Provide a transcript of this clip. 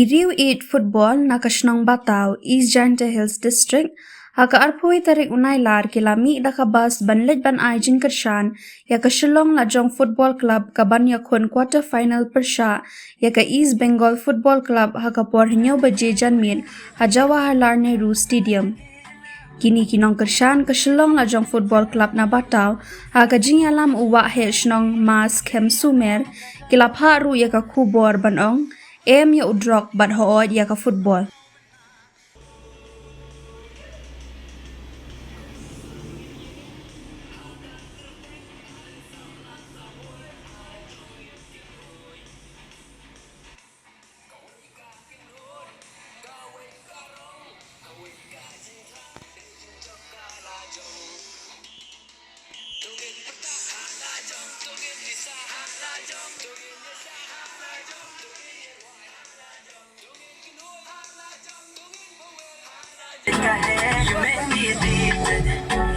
riewieit football naka shnong Bataw, East Janta Hills District, haka arpoi tarik unai lar kilami daka bas banlet ban ai jingkyrshan, yaka Shillong Lajong Football Club kaban yakun quarter final persha, yaka East Bengal Football Club haka por hinyo baje janmin, Jawaharlal Nehru Stadium. Kini kinong kershan ke Shillong Lajong Football Club na Bataw, haka jingalam uwa he shnong mas kem sumer, kilap haru yaka kubor banong, ya udrok ban hood yaka football. You make me addicted.